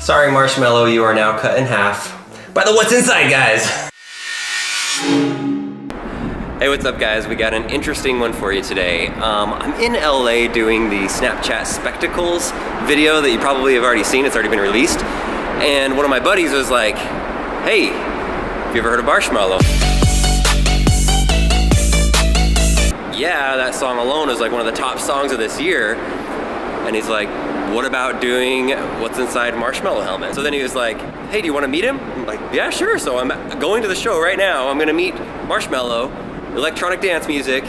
Sorry, Marsmello, you are now cut in half by the What's Inside guys. Hey, what's up guys? We got an interesting one for you today. I'm in LA doing the Snapchat Spectacles video that you probably have already seen. It's already been released. And one of my buddies was like, hey, have you ever heard of Marsmello? Yeah, that song alone is like one of the top songs of this year. And he's like, what about doing What's Inside Marsmello Helmet? So then he was like, hey, do you want to meet him? I'm like, yeah, sure. So I'm going to the show right now. I'm gonna meet Marsmello, electronic dance music.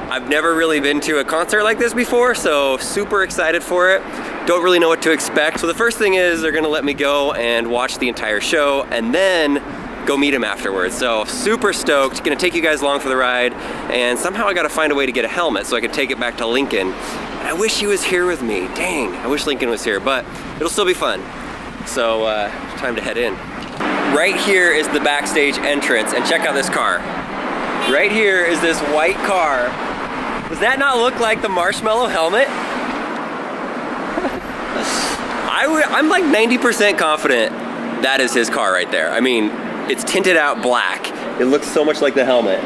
I've never really been to a concert like this before, so super excited for it. Don't really know what to expect. So the first thing is they're gonna let me go and watch the entire show and then go meet him afterwards. So super stoked, gonna take you guys along for the ride, and somehow I gotta find a way to get a helmet so I can take it back to Lincoln. And I wish he was here with me. Dang, I wish Lincoln was here, but it'll still be fun. So time to head in. Right here is the backstage entrance, and check out this car. Right here is this white car. Does that not look like the Marsmello helmet? I'm like 90% confident that is his car right there. I mean, it's tinted out black. It looks so much like the helmet.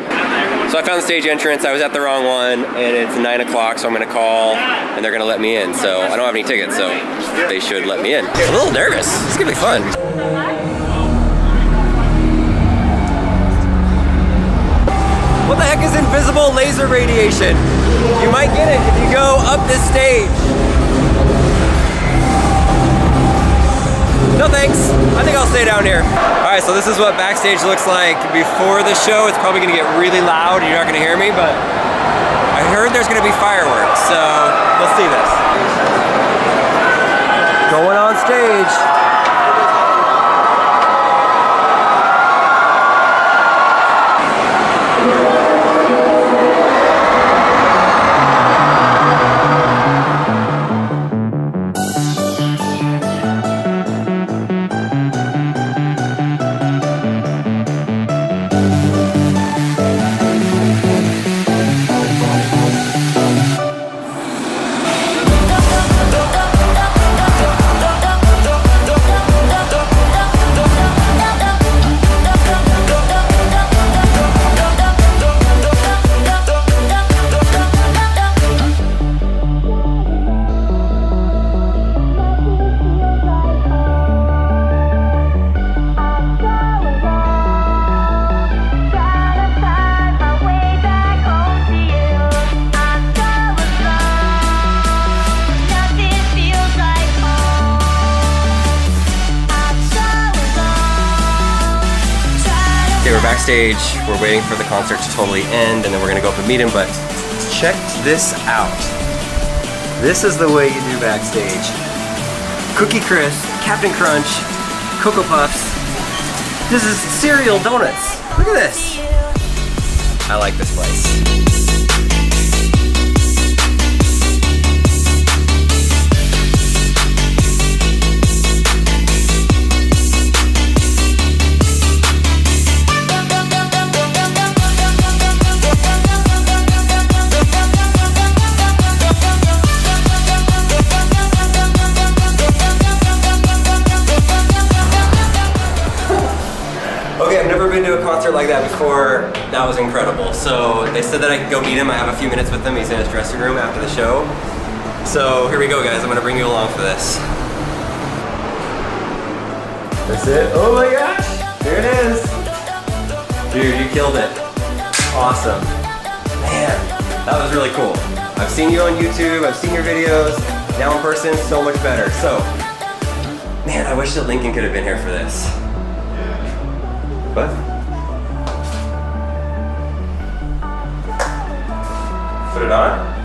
So I found the stage entrance. I was at the wrong one, and it's 9 o'clock, so I'm gonna call, and they're gonna let me in. So I don't have any tickets, so they should let me in. I'm a little nervous. It's gonna be fun. What the heck is invisible laser radiation? You might get it if you go up this stage. No thanks, I think I'll stay down here. All right, so this is what backstage looks like before the show. It's probably gonna get really loud and you're not gonna hear me, but I heard there's gonna be fireworks, so let's see this. Going on stage. Okay, we're backstage, we're waiting for the concert to totally end, and then we're gonna go up and meet him, but check this out. This is the way you do backstage. Cookie Crisp, Captain Crunch, Cocoa Puffs. This is cereal donuts. Look at this. I like this place. Okay, I've never been to a concert like that before. That was incredible. So they said that I could go meet him. I have a few minutes with him. He's in his dressing room after the show. So here we go, guys. I'm gonna bring you along for this. That's it. Oh my gosh, there it is. Dude, you killed it. Awesome. Man, that was really cool. I've seen you on YouTube, I've seen your videos. Now in person, so much better. So, man, I wish that Lincoln could have been here for this. What? Put it on?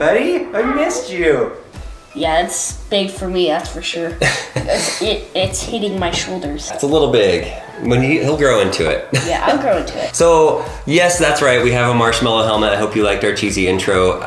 buddy. I missed you. Yeah, it's big for me, that's for sure. It's hitting my shoulders. It's a little big. He'll grow into it. Yeah, I'll grow into it. So, yes, that's right. We have a Marsmello helmet. I hope you liked our cheesy intro.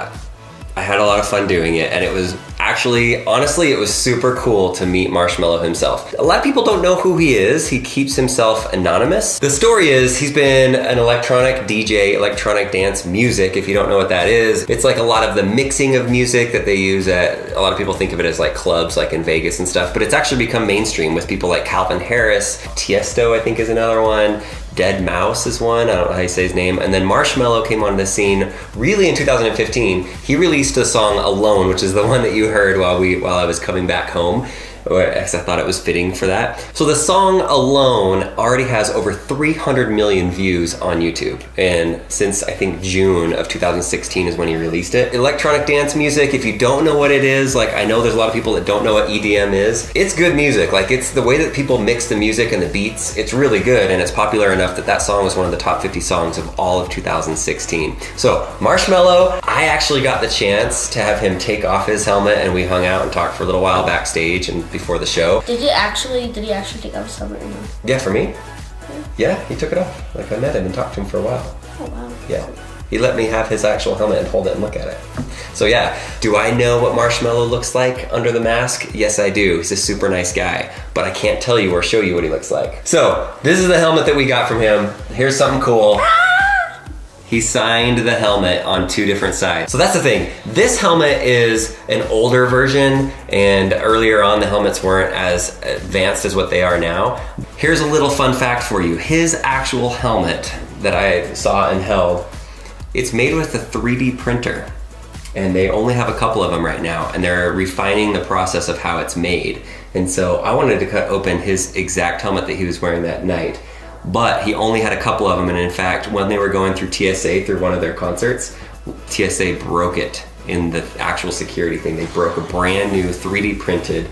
I had a lot of fun doing it, and it was actually, honestly, it was super cool to meet Marsmello himself. A lot of people don't know who he is. He keeps himself anonymous. The story is he's been an electronic DJ, electronic dance music. If you don't know what that is, it's like a lot of the mixing of music that they use at, a lot of people think of it as like clubs, like in Vegas and stuff, but it's actually become mainstream with people like Calvin Harris, Tiesto, I think is another one. Dead Mouse is one, I don't know how you say his name. And then Marsmello came on the scene really in 2015. He released a song Alone, which is the one that you heard while I was coming back home, because I thought it was fitting for that. So the song Alone already has over 300 million views on YouTube. And since I think June of 2016 is when he released it. Electronic dance music, if you don't know what it is, like I know there's a lot of people that don't know what EDM is. It's good music. Like it's the way that people mix the music and the beats. It's really good, and it's popular enough that song was one of the top 50 songs of all of 2016. So Marsmello, I actually got the chance to have him take off his helmet, and we hung out and talked for a little while backstage and before the show. Did he actually take off his helmet? Yeah, for me? Yeah, he took it off. Like I met him and talked to him for a while. Oh wow. Yeah. He let me have his actual helmet and hold it and look at it. So yeah, do I know what Marsmello looks like under the mask? Yes, I do. He's a super nice guy, but I can't tell you or show you what he looks like. So this is the helmet that we got from him. Here's something cool. He signed the helmet on 2 different sides. So that's the thing. This helmet is an older version, and earlier on the helmets weren't as advanced as what they are now. Here's a little fun fact for you. His actual helmet that I saw and held, it's made with a 3D printer, and they only have a couple of them right now, and they're refining the process of how it's made. And so I wanted to cut open his exact helmet that he was wearing that night, but he only had a couple of them, and in fact, when they were going through TSA through one of their concerts, TSA broke it in the actual security thing. They broke a brand new 3D printed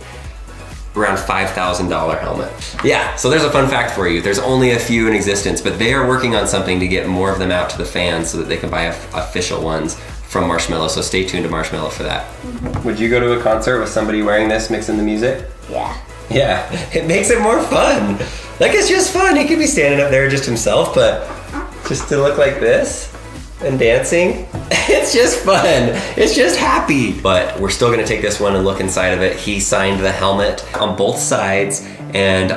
around $5,000 helmet. Yeah, so there's a fun fact for you. There's only a few in existence, but they are working on something to get more of them out to the fans so that they can buy official ones from Marsmello, so stay tuned to Marsmello for that. Mm-hmm. Would you go to a concert with somebody wearing this, mixing the music? Yeah. Yeah, it makes it more fun. Like it's just fun. He could be standing up there just himself, but just to look like this and dancing, it's just fun. It's just happy. But we're still gonna take this one and look inside of it. He signed the helmet on both sides, and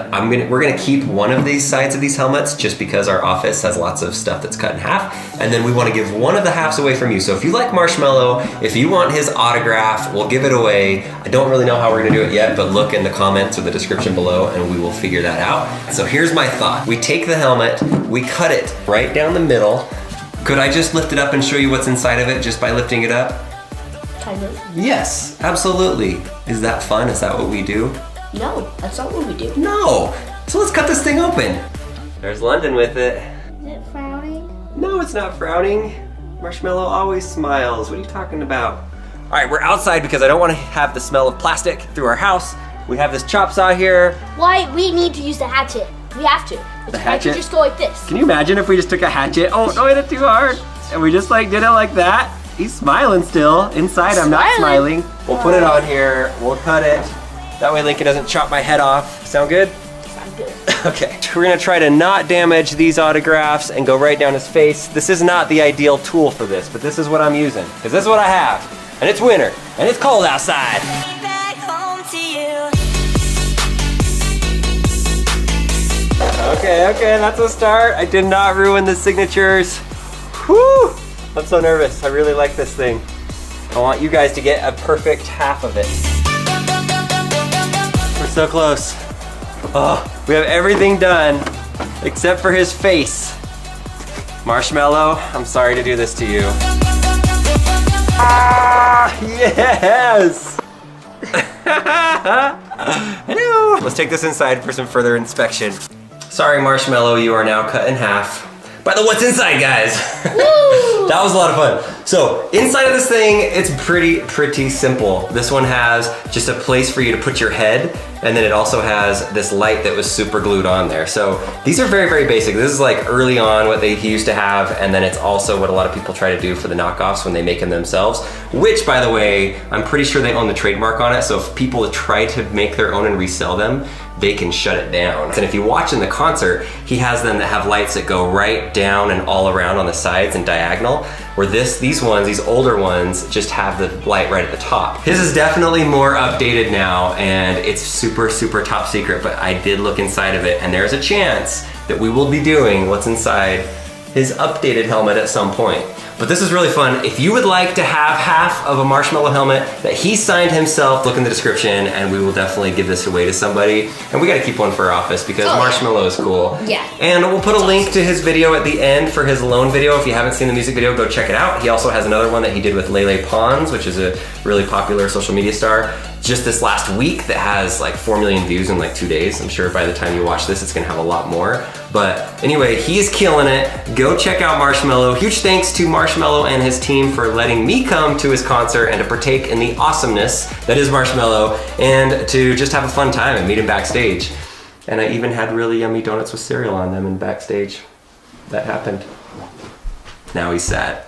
we're gonna keep one of these sides of these helmets just because our office has lots of stuff that's cut in half, and then we want to give one of the halves away from you. So if you like Marsmello, if you want his autograph, we'll give it away. I don't really know how we're gonna do it yet, but look in the comments or the description below and we will figure that out. So here's my thought. We take the helmet, we cut it right down the middle. Could I just lift it up and show you what's inside of it just by lifting it up? Kind of. Yes, absolutely. Is that fun? Is that what we do? No, that's not what we do. No! So let's cut this thing open. There's London with it. Is it frowning? No, it's not frowning. Marsmello always smiles. What are you talking about? All right, we're outside because I don't want to have the smell of plastic through our house. We have this chop saw here. Why? We need to use the hatchet. We have to. The hatchet? I can just go like this. Can you imagine if we just took a hatchet? Oh, don't hit it too hard. And we just like did it like that. He's smiling still. Inside, I'm not smiling. We'll put it on here. We'll cut it. That way Lincoln doesn't chop my head off. Sound good? Sound good. Okay, we're gonna try to not damage these autographs and go right down his face. This is not the ideal tool for this, but this is what I'm using, because this is what I have. And it's winter, and it's cold outside. Okay, that's a start. I did not ruin the signatures. Whew! I'm so nervous. I really like this thing. I want you guys to get a perfect half of it. We're so close. Oh, we have everything done except for his face. Marsmello, I'm sorry to do this to you. Ah, yes! Hello! Let's take this inside for some further inspection. Sorry, Marsmello, you are now cut in half by the what's inside, guys. Woo! That was a lot of fun. So inside of this thing, it's pretty simple. This one has just a place for you to put your head, and then it also has this light that was super glued on there. So these are very basic. This is like early on what he used to have, and then it's also what a lot of people try to do for the knockoffs when they make them themselves, which, by the way, I'm pretty sure they own the trademark on it, so if people try to make their own and resell them, they can shut it down. And if you watch in the concert, he has them that have lights that go right down and all around on the sides and diagonal, where these older ones, just have the light right at the top. His is definitely more updated now, and it's super top secret, but I did look inside of it, and there's a chance that we will be doing what's inside his updated helmet at some point. But this is really fun. If you would like to have half of a Marsmello helmet that he signed himself, look in the description, and we will definitely give this away to somebody. And we gotta keep one for our office because Marsmello is cool. Yeah. And we'll put a link to his video at the end for his alone video. If you haven't seen the music video, go check it out. He also has another one that he did with Lele Pons, which is a really popular social media star, just this last week, that has like 4 million views in like 2 days. I'm sure by the time you watch this, it's gonna have a lot more. But anyway, he's killing it. Go check out Marsmello. Huge thanks to Marsmello and his team for letting me come to his concert and to partake in the awesomeness that is Marsmello, and to just have a fun time and meet him backstage. And I even had really yummy donuts with cereal on them in backstage. That happened. Now he's sad.